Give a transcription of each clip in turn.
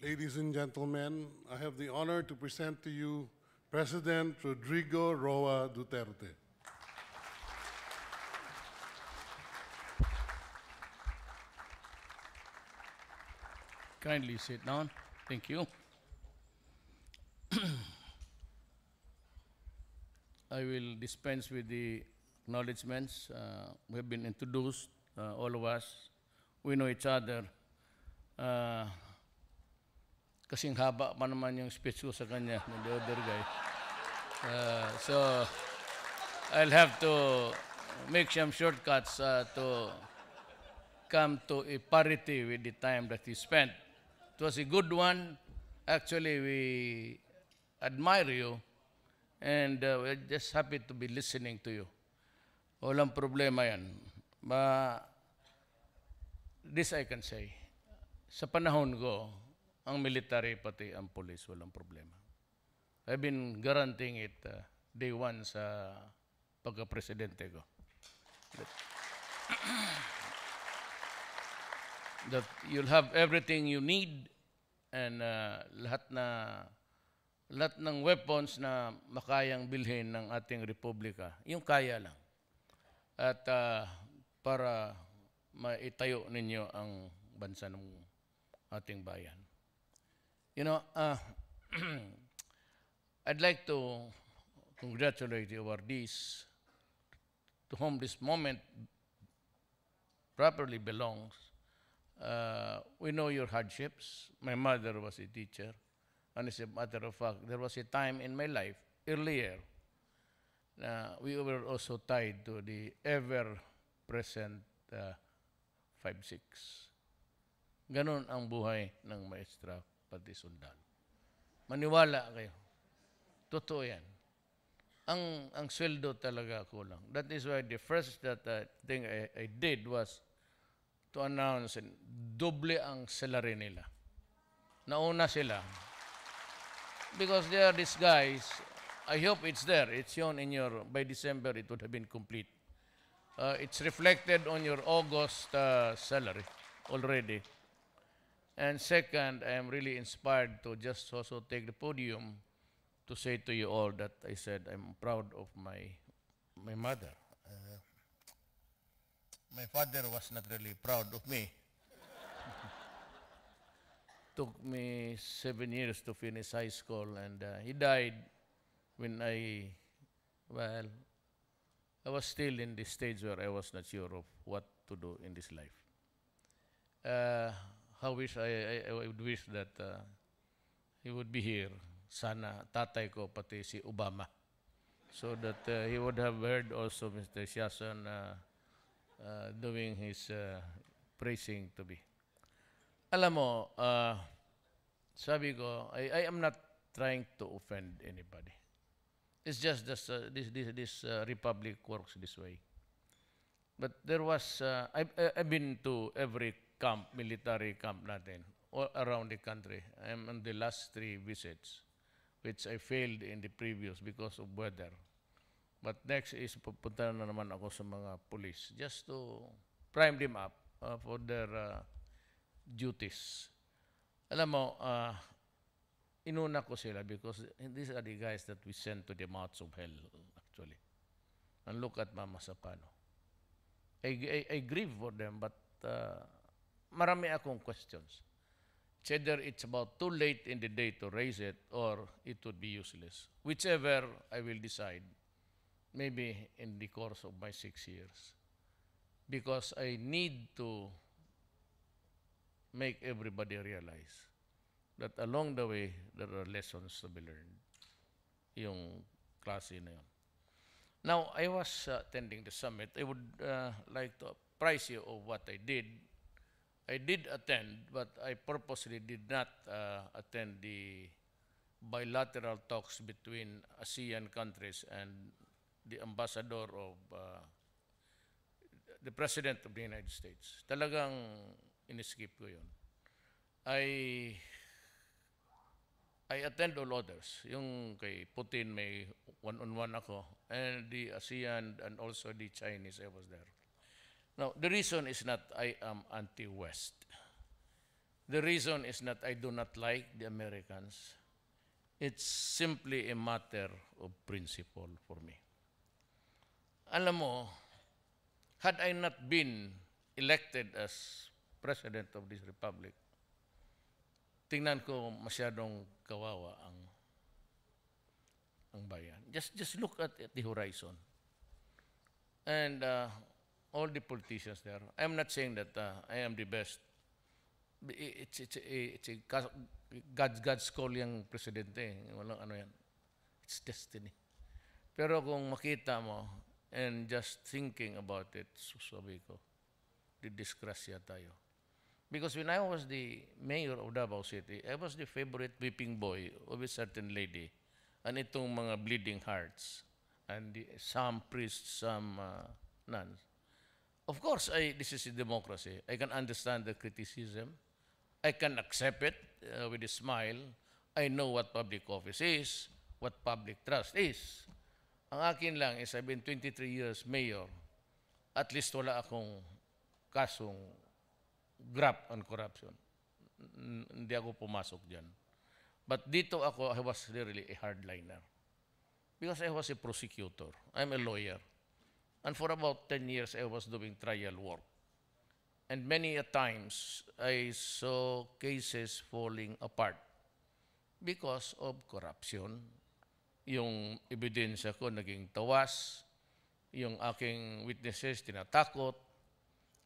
Ladies and gentlemen, I have the honor to present to you President Rodrigo Roa Duterte. Kindly sit down. Thank you. I will dispense with the acknowledgements. We have been introduced, all of us. We know each other. Kasing haba pa naman yung speech ko sa kanya, the other guy. So, I'll have to make some shortcuts to come to a parity with the time that he spent. It was a good one. Actually, we admire you and we're just happy to be listening to you. Walang problema yan. This I can say. Sa panahon ko, ang military pati ang police, walang problema. I've been guaranteeing it day one sa pagka-presidente ko. That you'll have everything you need and lahat ng weapons na makayang bilhin ng ating republika, yung kaya lang. At para maitayo ninyo ang bansa ng ating bayan. You know, I'd like to congratulate the awardees to whom this moment properly belongs. We know your hardships. My mother was a teacher. And as a matter of fact, there was a time in my life, earlier, we were also tied to the ever-present 5-6. Ganon ang buhay ng maestra pati sundalo. Maniwala kayo. Totoo yan. Ang sweldo talaga kulang. That is why the first thing I did was to announce doble ang salary nila. Nauna sila. Because they are these guys, I hope it's there. It's shown in your, by December it would have been complete. It's reflected on your August salary already. And second, I am really inspired to just also take the podium to say to you all that I said I'm proud of my mother. My father was not really proud of me. Took me 7 years to finish high school, and he died when I was still in the stage where I was not sure of what to do in this life. I would wish that he would be here. Sana tatay ko pati si Obama, so that he would have heard also Mr. Siason doing his praising to me. Alam mo, sabi ko, I am not trying to offend anybody. It's just this republic works this way. But there was, I've been to every camp, military camp natin, all around the country. I'm on the last 3 visits, which I failed in the previous because of weather. But next is pupunta na naman ako sa mga police just to prime them up for their duties. Alam mo, inuna ko sila because these are the guys that we send to the mouths of hell, actually. And look at Mama Sapano. I grieve for them, but marami akong questions. It's either it's about too late in the day to raise it or it would be useless. Whichever I will decide, maybe in the course of my 6 years. Because I need to make everybody realize that along the way, there are lessons to be learned. Yung klase na yun. Now, I was attending the summit. I would like to apprise you of what I did. I did attend, but I purposely did not attend the bilateral talks between ASEAN countries and the ambassador of the President of the United States. Talagang in-skip ko yun. I attend all others. Yung kay Putin, may one-on-one ako. And the ASEAN and also the Chinese, I was there. Now, the reason is not I am anti-West. The reason is not I do not like the Americans. It's simply a matter of principle for me. Alam mo, had I not been elected as President of this Republic, tingnan ko masyadong kawawa ang bayan. Just look at the horizon. And all the politicians there, I'm not saying that I am the best. It's a God's call yung presidente. Walang ano yan. It's destiny. Pero kung makita mo, and just thinking about it, sabi ko, didisgrasya tayo. Because when I was the mayor of Davao City, I was the favorite whipping boy of a certain lady. And itong mga bleeding hearts. And some priests, some nuns. Of course, this is a democracy. I can understand the criticism. I can accept it with a smile. I know what public office is, what public trust is. Ang akin lang is I've been 23 years mayor. At least wala akong kasong graft on corruption. Hindi ako pumasok dyan. But dito ako, I was really a hardliner. Because I was a prosecutor. I'm a lawyer. And for about 10 years, I was doing trial work. And many a times, I saw cases falling apart because of corruption. Yung ebidensya ko naging tawas, yung aking witnesses tinatakot,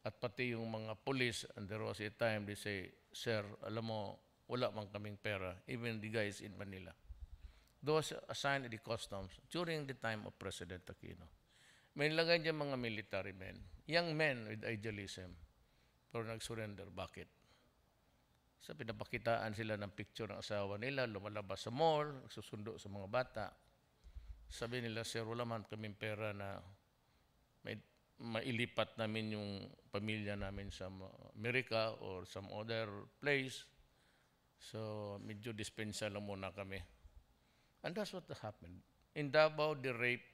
at pati yung mga police, and there was a time they say, Sir, alam mo, wala man kaming pera, even the guys in Manila. Those assigned at the customs during the time of President Aquino. May nilagay dyan mga military men, young men with idealism, pero nag-surrender. Bakit? Sa pinapakitaan sila ng picture ng asawa nila, lumalabas sa mall, susundo sa mga bata. Sabi nila, Sir, wala man kaming pera na mailipat namin yung pamilya namin sa America or some other place. So, medyo dispensa lang muna kami. And that's what happened. In Davao, they raped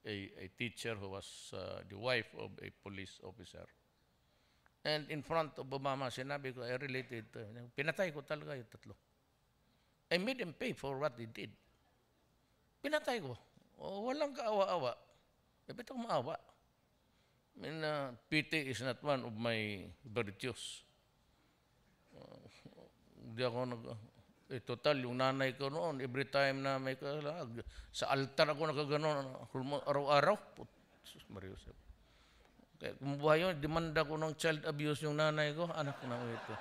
a teacher who was the wife of a police officer. And in front of Obama, sinabi ko, I related to him. Pinatay ko talaga yung tatlo. I made him pay for what he did. Pinatay ko. Walang kaawa-awa. Dapat ako maawa. I mean, pity is not one of my virtues. Hindi ako total, yung nanay ko noon, every time na may kalag, sa altar ako nakaganon, araw-araw. Mariusep. Kaya kumubuhay yun, demanda ko ng child abuse yung nanay ko, anak na ito.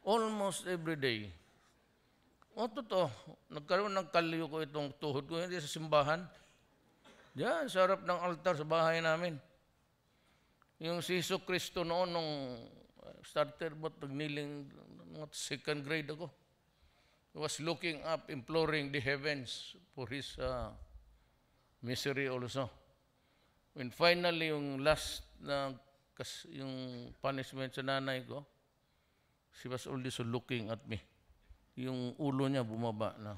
Almost every day. Totoo, nagkaroon ng kalyo ko itong tuhod ko, hindi sa simbahan. Diyan, sa harap ng altar sa bahay namin. Yung si Jesu Cristo noon, nung starter but nagniling, second grade ako. He was looking up, imploring the heavens for his misery also. When finally, yung last na yung punishment sa nanay ko, she was also looking at me. Yung ulo niya bumaba na.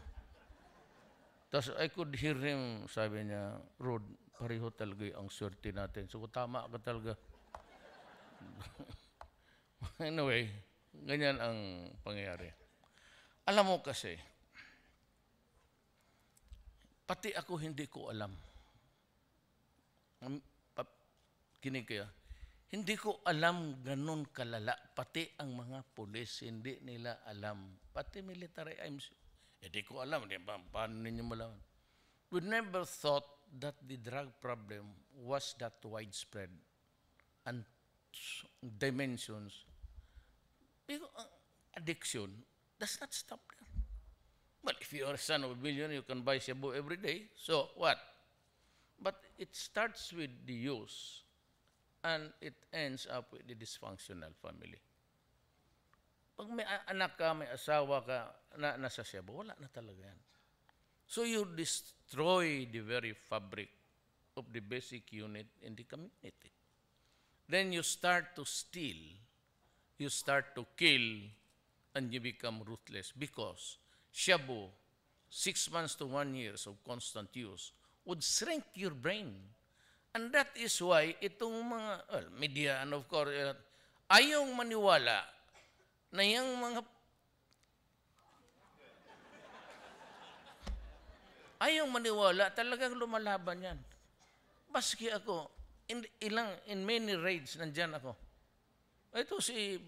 Tapos I could hear him, sabi niya, Rod, pareho talaga ang swerte natin. So tama ka talaga. Anyway, ganyan ang pangyayari. Alam mo kasi, pati ako hindi ko alam. Kinig kaya, hindi ko alam ganun kalala. Pati ang mga pulis, hindi nila alam. Pati military, hindi ko alam. Paano ninyo malaman? We never thought that the drug problem was that widespread and dimensions. Because addiction does not stop there. Well, if you are a son of a billionaire, you can buy shabu every day. So what? But it starts with the use and it ends up with the dysfunctional family. Pag may anak ka, may asawa ka, na nasa shabu, wala na talaga yan. So you destroy the very fabric of the basic unit in the community. Then you start to steal, you start to kill, and you become ruthless because shabu, 6 months to 1 year of constant use, would shrink your brain. And that is why itong mga media and of course, ayaw maniwala na yung mga ayaw maniwala, talagang lumalaban yan. Baski ako, in many raids, nandyan ako. Ito si,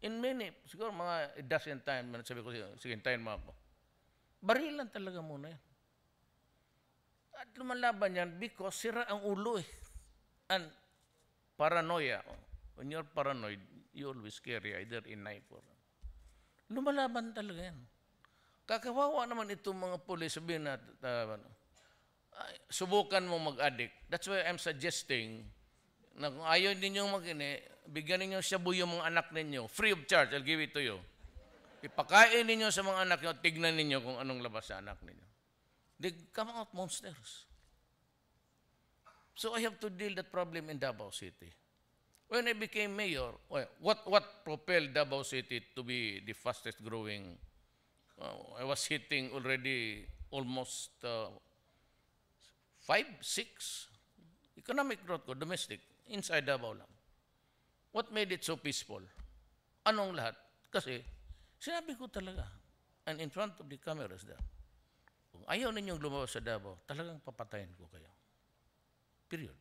in many, siguro mga a dozen time, sabi ko, sige, hintayin mo ako. Barilan talaga muna yan. At lumalaban yan because sira ang ulo eh. And paranoia. When you're paranoid, you always carry either a knife or... Lumalaban talaga yan. Kakawawa naman itong mga pulis, sabihin na, subukan mo mag-addict. That's why I'm suggesting na kung ayaw ninyong bigyan ninyo shabu yung mga anak ninyo. Free of charge, I'll give it to you. Ipakain ninyo sa mga anak nyo, tignan ninyo kung anong labas sa anak ninyo. They come out monsters. So I have to deal that problem in Davao City. When I became mayor, what propelled Davao City to be the fastest growing? I was hitting already almost 5, 6 economic growth ko, domestic, inside Davao lang. What made it so peaceful? Anong lahat? Kasi, sinabi ko talaga, and in front of the cameras there, kung ayaw ninyong lumabas sa Davao, talagang papatayin ko kayo. Period.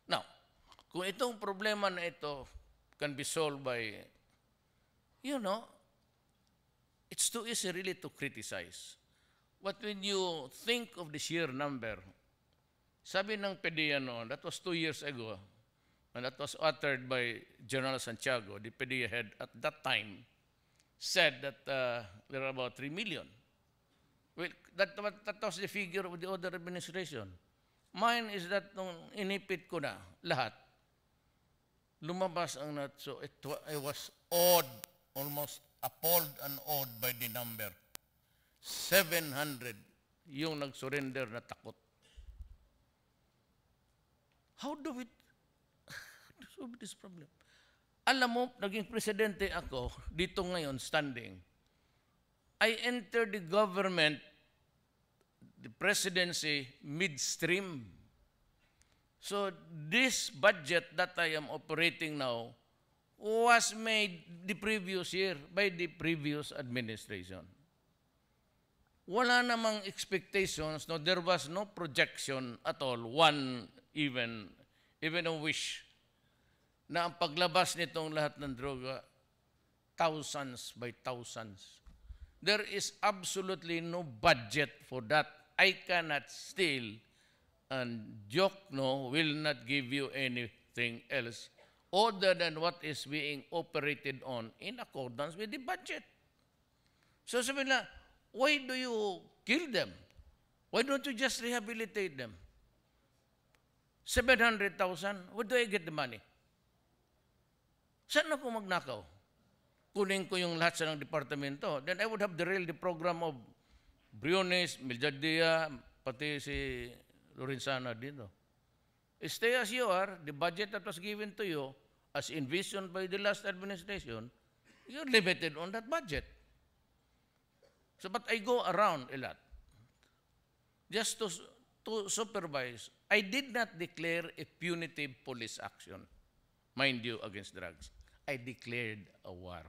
Now, kung itong problema na ito can be solved by, it's too easy really to criticize. But when you think of the sheer number, sabi ng PDEA noon, that was 2 years ago, and that was uttered by General Santiago, the PDEA head at that time, said that there are about 3 million. Well, that was the figure of the other administration. Mine is that nung inipit ko na lahat, lumabas ang so I was awed, almost appalled and awed by the number. 700 yung nag-surrender na takot. How do we solve this problem? Alam mo, naging presidente ako, dito ngayon, standing. I entered the government, the presidency, midstream. So this budget that I am operating now was made the previous year by the previous administration. Wala namang expectations, no, there was no projection at all, even a wish, na ang paglabas nitong lahat ng droga, thousands by thousands. There is absolutely no budget for that. I cannot steal, and Jokno will not give you anything else other than what is being operated on in accordance with the budget. So sabi na, why do you kill them? Why don't you just rehabilitate them? 700,000, where do I get the money? Saan ako magnakaw? Kunin ko yung lahat sa ng departamento. Then I would have derailed the program of Briones, Miljardia, pati si Lorenzana dito. Stay as you are, the budget that was given to you, as envisioned by the last administration, you're limited on that budget. So, but I go around a lot just to supervise. I did not declare a punitive police action, mind you, against drugs. I declared a war.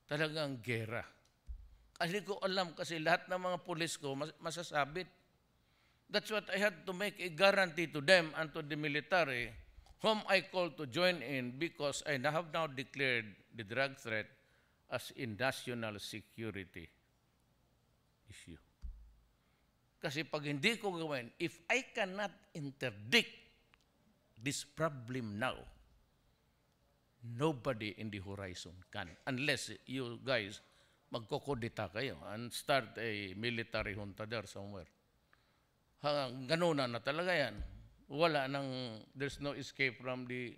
Talagang gera. Kasi ko alam kasi lahat ng mga pulis ko masasabit. That's what I had to make a guarantee to them and to the military whom I called to join in because I have now declared the drug threat as a national security issue. Kasi pag hindi ko gawin, if I cannot interdict this problem now, nobody in the horizon can. Unless you guys magkokodita kayo and start a military junta there somewhere. Ganun na talaga yan. Wala nang, there's no escape from the,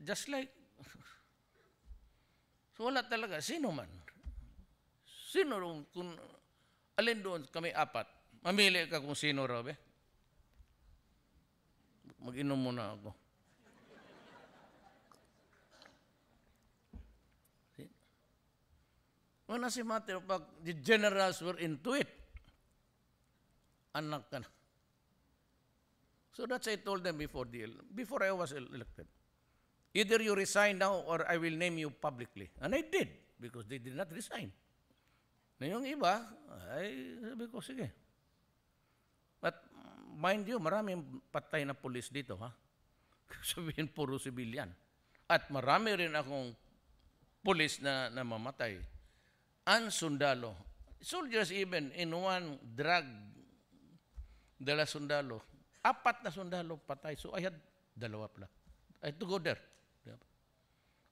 just like, so wala talaga. Sino man? Sino kung alin doon kami apat? Mamili ka kung sino raw, be? Mag-inom muna ako. When as a matter of fact, the generals were into it. Anak ka na. So that's I told them before I was elected. Either you resign now or I will name you publicly. And I did, because they did not resign. Na yung iba, ay sabi ko, sige. But mind you, maraming patay na pulis dito, ha? Sabihin, puro civilian. At marami rin akong pulis na mamatay. And sundalo. Soldiers even in one drug de la sundalo. 4 na sundalo patay. So I had 2 pala. I had to go there.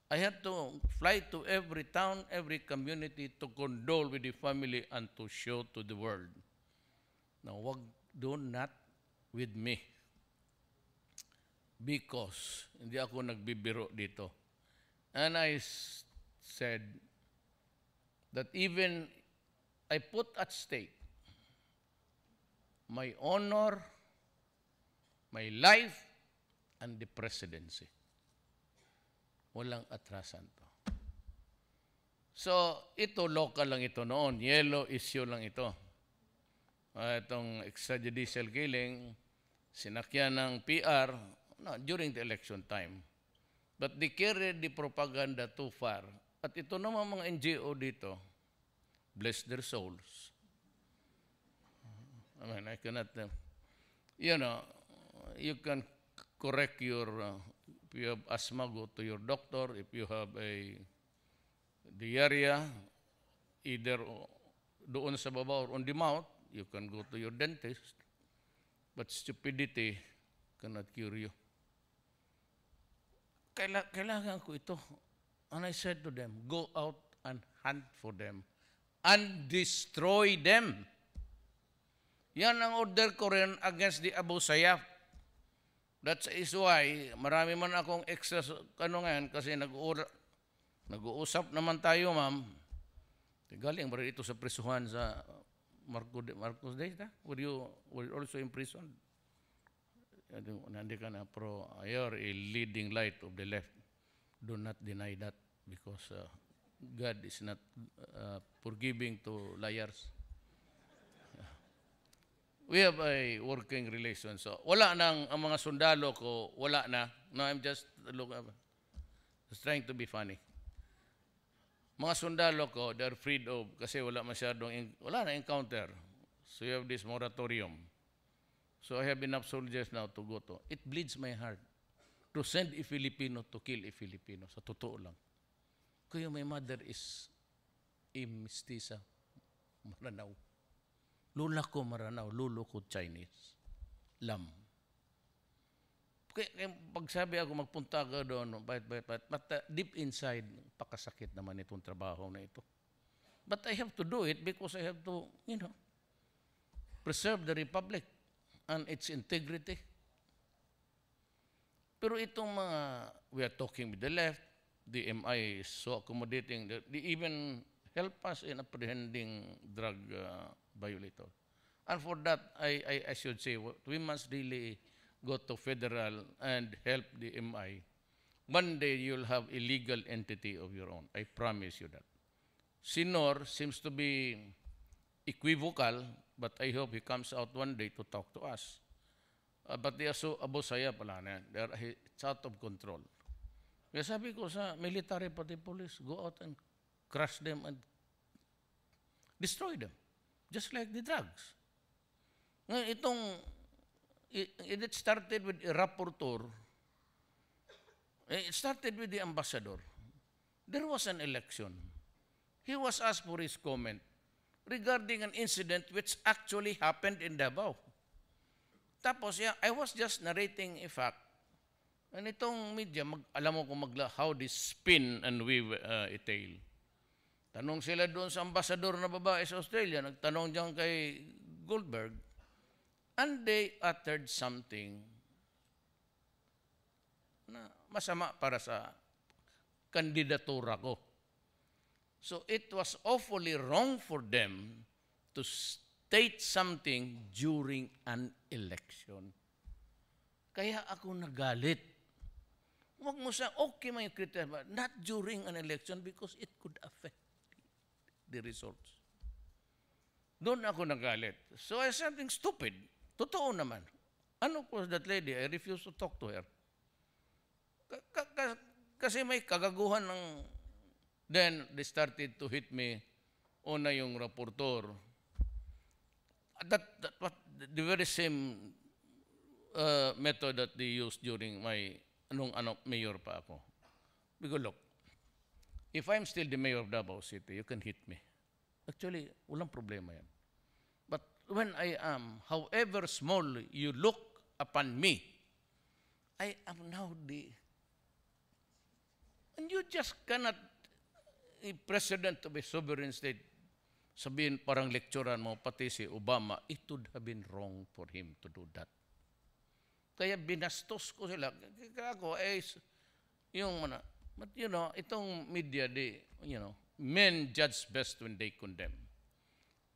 I had to fly to every town, every community to condole with the family and to show to the world. Now, do not with me. Because hindi ako nagbibiro dito. And I said that even I put at stake my honor, my life, and the presidency. Walang atrasan to. So, ito, local lang ito noon. Yellow issue lang ito. Itong extrajudicial killing, sinakyan ng PR during the election time. But they carried the propaganda too far. At ito naman mga NGO dito, bless their souls. I mean, I cannot, you can correct your, if you have asthma, go to your doctor. If you have a diarrhea, either doon sa baba or on the mouth, you can go to your dentist. But stupidity cannot cure you. Kailangan ko ito. And I said to them, go out and hunt for them and destroy them. Yan ang order ko rin against the Abu Sayyaf. That is why marami man akong extra kanungan kasi nag-uusap naman tayo, ma'am. Galing ba ito sa prisuhan sa Marcos Day? Were you also in prison? Nandi ka na, pero you're a leading light of the left. Do not deny that because God is not forgiving to liars. We have a working relation. So, wala nang, ang mga sundalo ko, wala na. No, I'm just trying to be funny. Mga sundalo ko, they're freed of, kasi wala na encounter. So, you have this moratorium. So, I have enough soldiers now to go to. It bleeds my heart to send a Filipino to kill a Filipino. Sa totoo lang. Kaya my mother is a mestiza, Maranao. Lula ko Maranao, lulo ko Chinese. Lam. Kaya pag sabi ako magpunta ka doon, but deep inside, pakasakit naman itong trabaho na ito. But I have to do it because I have to, preserve the Republic and its integrity. Pero itong mga, we are talking with the left, the MI is so accommodating, they even help us in apprehending drug violator. And for that, I should say, we must really go to federal and help the MI. One day, you'll have a legal entity of your own. I promise you that. Sinor seems to be equivocal, but I hope he comes out one day to talk to us. But they are so Abu Sayyaf pala na yan. It's out of control. Kaya sabi ko sa military pati police, go out and crush them and destroy them. Just like the drugs. Ngayon, it started with a rapporteur. It started with the ambassador. There was an election. He was asked for his comment regarding an incident which actually happened in Davao. Tapos, I was just narrating a fact. And itong media, alam mo kung how they spin and weave a tale. Tanong sila doon sa ambassador na babae sa Australia, nagtanong diyan kay Goldberg, and they uttered something na masama para sa kandidatura ko. So it was awfully wrong for them to state something during an election. Kaya ako nagalit. Huwag mo sa, okay may criteria, not during an election because it could affect the results. Doon ako nagalit. So I said something stupid. Totoo naman. Ano was that lady? I refused to talk to her. Kasi may kagaguhan ng, then they started to hit me, una yung raportor. That what the very same method that they used during my, mayor pa ako. Because look, if I'm still the mayor of Davao City, you can hit me. Actually, walang problema yan. But when I am, however small you look upon me, I am now and you just cannot, a president of a sovereign state, sabihin parang lecturean mo, pati si Obama, it would have been wrong for him to do that. Kaya binastos ko sila. Kaya ako, but you know, itong media, men judge best when they condemn.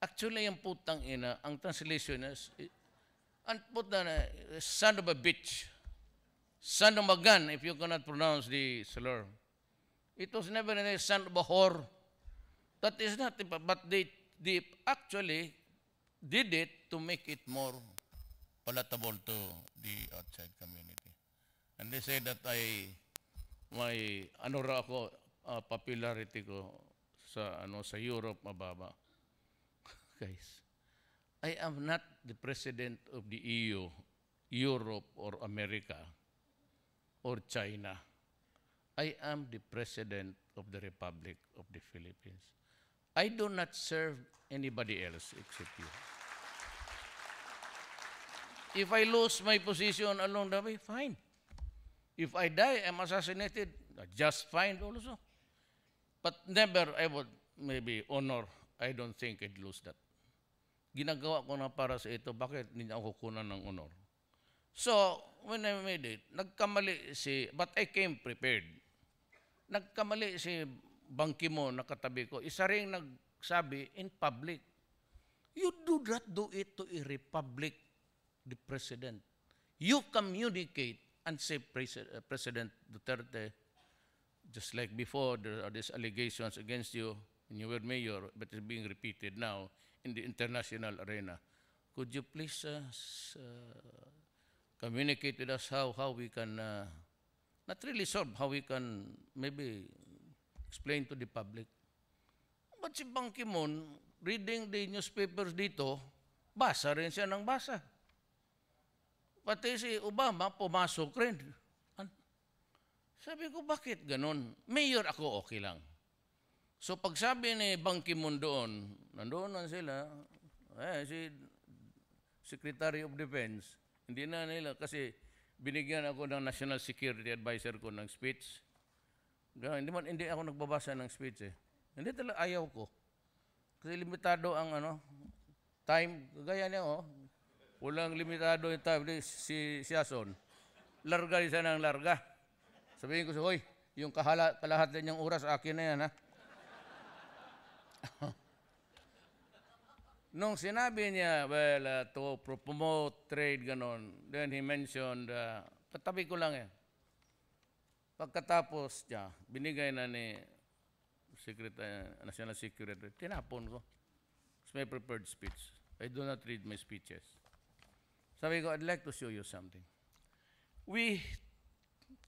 Actually, yung putang ina, ang translation is, ang putang na, son of a bitch, son of a gun, if you cannot pronounce the slur. It was never a son of a whore. That is not, but they actually did it to make it more palatable to the outside community. And they say that may popularity ko sa Europe mababa. Guys, I am not the president of the EU, Europe, or America, or China. I am the president of the Republic of the Philippines. I do not serve anybody else except you. If I lose my position along the way, fine. If I die, I'm assassinated, just fine also. But never I would maybe honor. I don't think I'd lose that. Ginagawa ko na para sa ito, bakit hindi ako kukunan ng honor? So, when I made it, but I came prepared. Nagkamali si Ban Ki-moon na katabi ko, isa ring nagsabi in public, you do not do it to a republic, the president. You communicate and say, President Duterte, just like before, there are these allegations against you when you were mayor, but it's being repeated now in the international arena. Could you please communicate with us how we can, not really solve, how we can maybe explain to the public? But si Ban Ki-moon, reading the newspapers dito, basa rin siya ng basa. Pati si Obama, pumasok rin. Sabi ko, bakit ganun? Mayor ako, okay lang. So pag sabi ni Ban Ki-moon doon, nandoon sila, si Secretary of Defense, hindi na nila, kasi binigyan ako ng National Security Advisor ko ng speech. Hindi ako nagbabasa ng speech eh. Hindi talaga, ayaw ko. Kasi limitado ang time. Gaya niya, walang limitado yung time. Si Siason, larga siya ng larga. Sabihin ko siya, hoy, yung kalahati niyang oras, akin na yan, ha? Nung sinabi niya, well, to promote trade, ganon, then he mentioned, katabi ko lang Pagkatapos niya, binigay na ni National Security, tinapon ko. It's my prepared speech. I do not read my speeches. Sabi ko, I'd like to show you something. We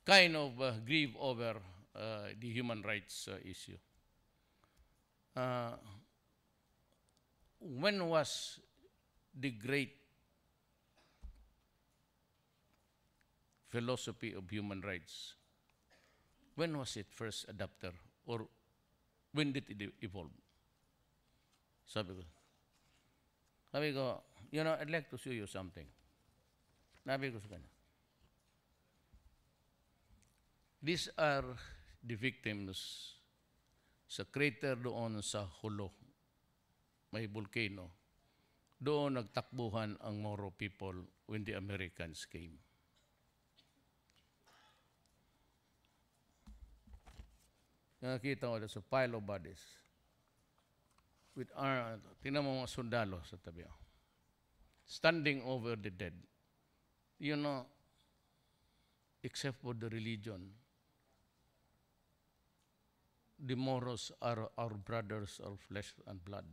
kind of grieve over the human rights issue. When was the great philosophy of human rights? When was it first adopted? Or when did it evolve? Sabi ko, I'd like to show you something. Sabi ko sa kanya. These are the victims sa crater doon sa Hulo. May volcano. Doon nagtakbuhan ang Moro people when the Americans came. Nakita ko sa pile of bodies. With tingnan mo mga sundalo sa tabi. Standing over the dead. Except for the religion, the Moros are our brothers of flesh and blood.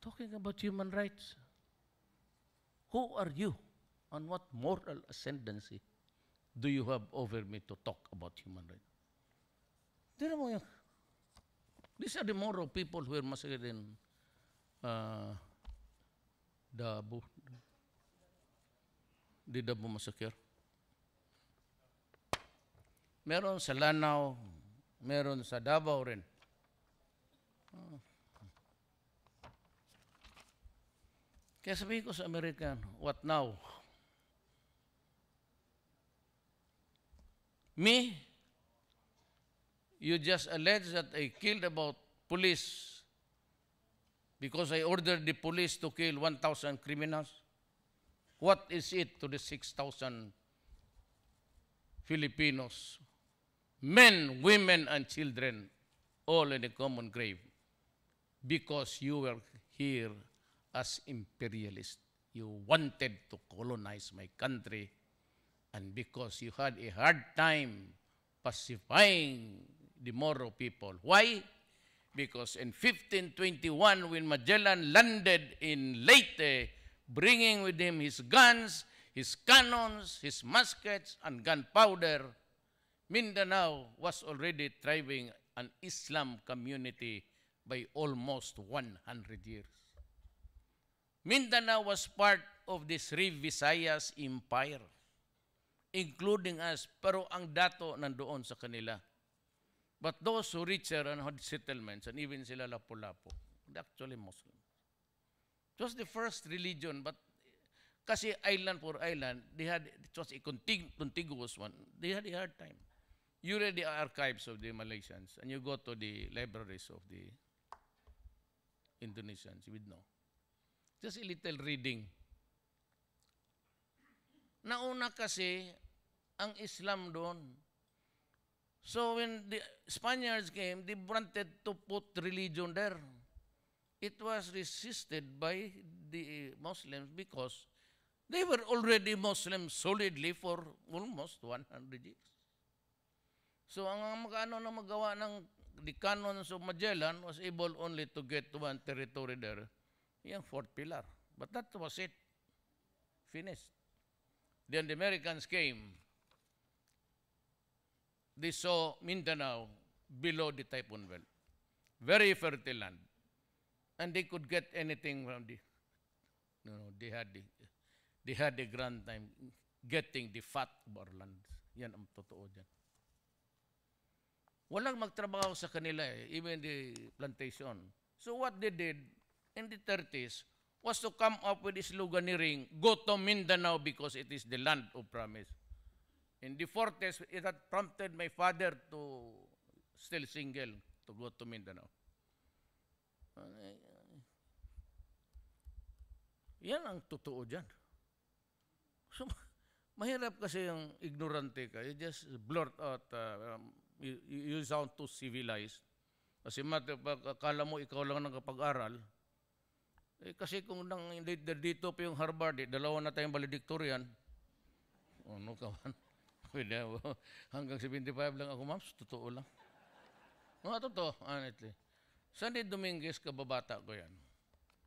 Talking about human rights. Who are you? And what moral ascendancy do you have over me to talk about human rights? Tignan mo yan. These are the moral people who are massacred in Davao. The Davao massacre. Meron sa Lanao, meron sa Davao rin. Kaya sabihin ko sa American, what now? Me? You just allege that I killed about police because I ordered the police to kill 1,000 criminals? What is it to the 6,000 Filipinos, men, women, and children, all in a common grave? Because you were here as imperialists. You wanted to colonize my country, and because you had a hard time pacifying the Moro people. Why? Because in 1521, when Magellan landed in Leyte, bringing with him his guns, his cannons, his muskets, and gunpowder, Mindanao was already thriving an Islam community by almost 100 years. Mindanao was part of the Sri Visayas Empire, including us, pero ang dato nandoon sa kanila. But those who richer and had settlements, and even sila Lapu-Lapu, they're actually Muslim. It was the first religion, but kasi island for island, it was a contiguous one. They had a hard time. You read the archives of the Malaysians, and you go to the libraries of the Indonesians, you would know. Just a little reading. Nauna kasi ang Islam doon. So when the Spaniards came, they wanted to put religion there. It was resisted by the Muslims because they were already Muslim solidly for almost 100 years. So ang magano na magawa ng the canons of Magellan was able only to get to one territory there, yung fourth pillar. But that was it. Finished. Then the Americans came. They saw Mindanao below the Typhoon Belt. Very fertile land. And they could get anything from the, they had a grand time getting the fat of our land. Yan ang totoo dyan. Walang magtrabaho sa kanila even the plantation. So what they did in the 30s was to come up with this sloganeering, go to Mindanao because it is the land of promise. In the 40s, it had prompted my father to still single to go to Mindanao. Yan ang totoo dyan. So, mahirap kasi yung ignorante ka. You just blurt out, you sound too civilized. Kasi akala mo ikaw lang nakapag-aral. Kasi kung dito pa yung Harvard, dalawa na tayong valedictorian. Ano ka man? Hanggang 75 lang ako, ma'am. Totoo lang. Totoo, honestly. Sandy Dominguez, kababata ko yan.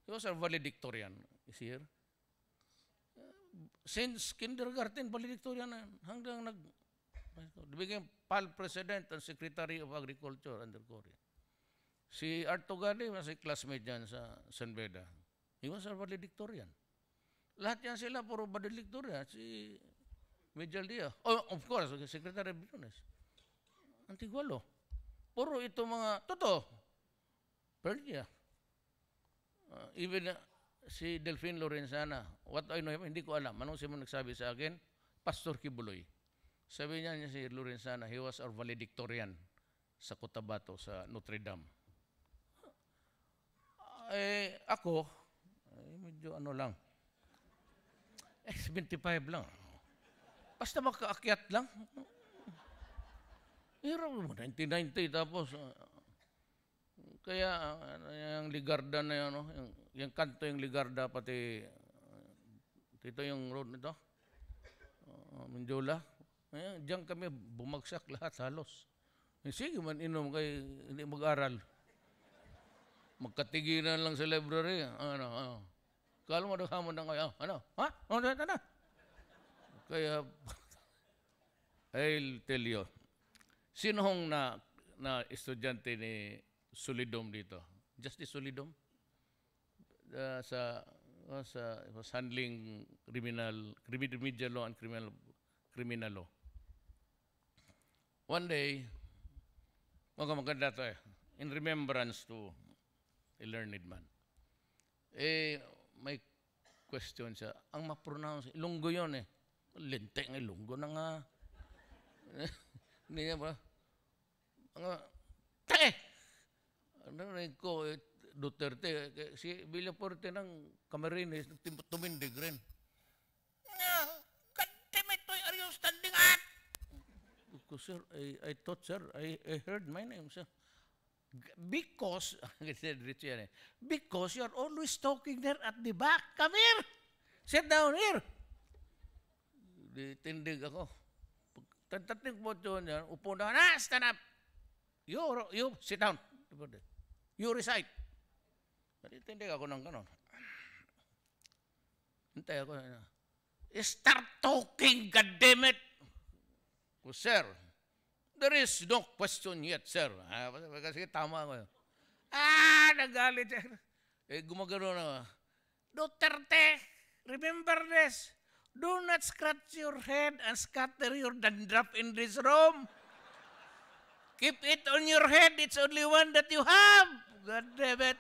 He was a valedictorian. Is he here? Since kindergarten, valedictorian na yan. Hanggang became PAL President and Secretary of Agriculture under Korea. Si Arto Gali, was a classmate dyan sa San Beda. He was a valedictorian. Lahat yan sila, puro valedictorian. Si Major Dia. Oh, of course, Secretary of Business. Antigualo. Puro ito mga, totoo. Perdia. Even si Delphine Lorenzana, what I know, hindi ko alam. Anong siya mo nagsabi sa akin? Pastor Kibuloy. Sabi niya si Lorenzana, he was our valedictorian sa Cotabato, sa Notre Dame. Ako, medyo ano lang. 75 lang. Basta makaakyat lang. Hero mo, 1990 tapos. Kaya yung Ligarda na yun, yung kanto yung Ligarda, pati ito yung road nito, Mindula. Diyan kami bumagsak lahat halos. Sige man inom kay hindi mag-aral. Magkatigilan lang sa library. Kala mo hamon na kayo. Ano? Ha? Ano? Kaya, I'll tell you, sino hong na estudyante ni Solidom dito? Justice Solidom? Was handling remedial law and criminal law. One day, maganda to in remembrance to a learned man. May question siya. Ang ma-pronounce, Ilonggo yun Lente ng Ilonggo na nga. Hindi niya ba? Ano ko, Duterte, si Villaporte ng Camarines, tumindig rin. God damn it, are you standing up? Sir, I thought, sir, I heard my name, sir. Because, because you're always talking there at the back. Come here. Sit down here. Tindig ako. Tating po niya, upo na, stand up. You sit down. You recite. Tindig ako ng ganon. Hintay ako. Start talking, goddammit. Sir, there is no question yet, sir. Kasi tama ako. Nagalit siya. Gumagano na. Duterte, remember this. Do not scratch your head and scatter your dandruff in this room. Keep it on your head. It's only one that you have. God damn it.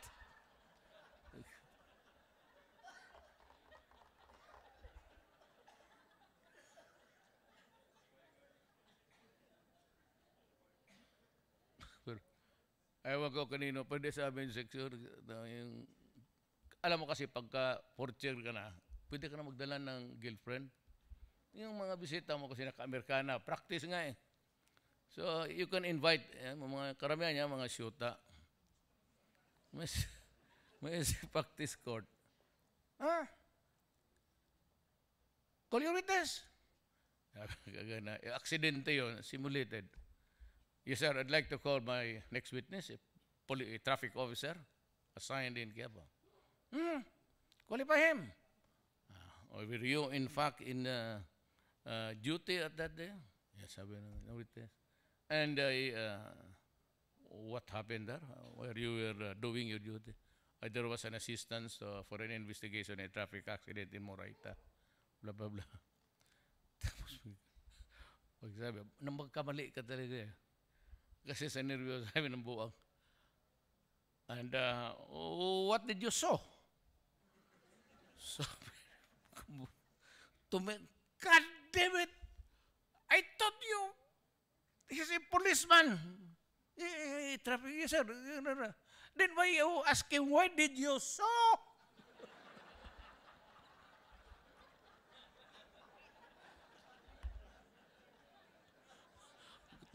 Ewan ko kanino, pwede sabi yung seksyon, alam mo kasi pagka fourth year ka na, pwede ka na magdala ng girlfriend. Yung mga bisita mo kasi naka-Amerikana, practice nga So, you can invite, mga karamihan niya, mga syuta. May practice court. Call your witness. Aksidente yun, simulated. Yes, sir, I'd like to call my next witness, a traffic officer assigned in Quiapo. Qualify him. Were you, in fact, in duty at that day? Yes, sabi ng witness. And what happened there? Where you were doing your duty? There was an assistance for an investigation, a traffic accident in Moraita. Blah, blah, blah. Tapos, pagsabi, nang magkamali ka talaga Kasi sa nervyos kami ng buwang. And what did you saw? God damn it! I thought he's a policeman. Traffic, yes, sir. Then why you ask him, why did you saw?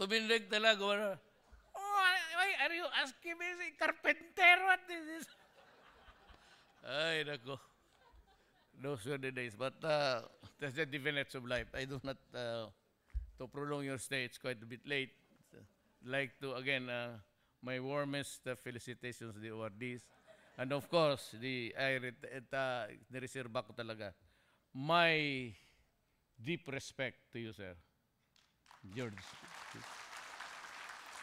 Tumindig talaga. Why are you asking me? Si carpenter, what is this? Ay, nako. Those were the days. But that's the divinity of life. I do not, to prolong your stay, it's quite a bit late. Like to, again, my warmest felicitations to the awardees. And of course, nireserve ko talaga. My deep respect to you, sir. George.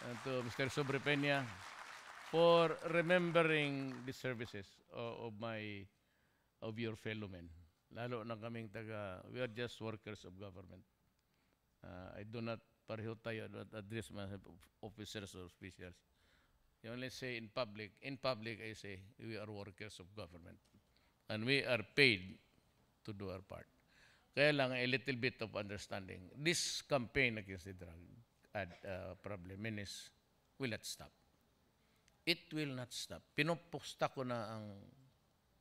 And to Mr. Sobrepeña for remembering the services of your fellow men. Lalo na kaming we are just workers of government. I do not pareho tayo not address my officers or officials. You only say in public. In public, I say we are workers of government. And we are paid to do our part. Kaya lang, a little bit of understanding. This campaign against the drug problem menace will not stop. It will not stop. Pinupusta ko na ang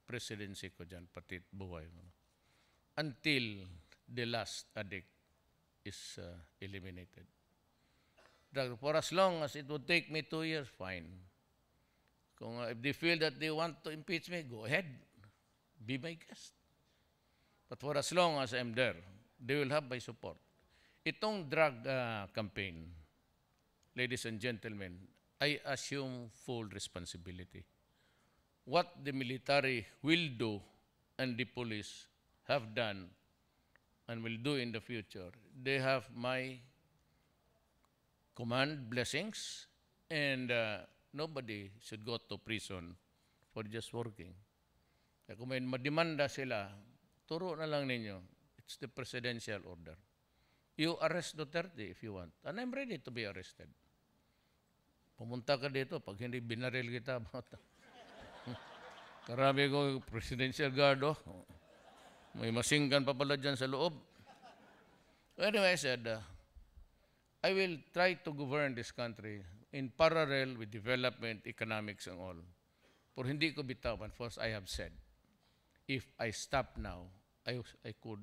presidency ko dyan, pati buhay mo. Until the last addict is eliminated. For as long as it would take me 2 years, fine. Kung if they feel that they want to impeach me, go ahead. Be my guest. But for as long as I'm there, they will have my support. Itong drug campaign, ladies and gentlemen, I assume full responsibility. What the military will do and the police have done and will do in the future, they have my command, blessings, and nobody should go to prison for just working. Kaya kung may mademanda sila, turo na lang ninyo. It's the presidential order. You arrest Duterte if you want. And I'm ready to be arrested. Pumunta ka dito, pag hindi binaril kita, karami ko presidential guard, oh. May masinggan pa pala dyan sa loob. Anyway, I said, I will try to govern this country in parallel with development, economics, and all. For hindi ko bitawan, first I have said, if I stop now, I could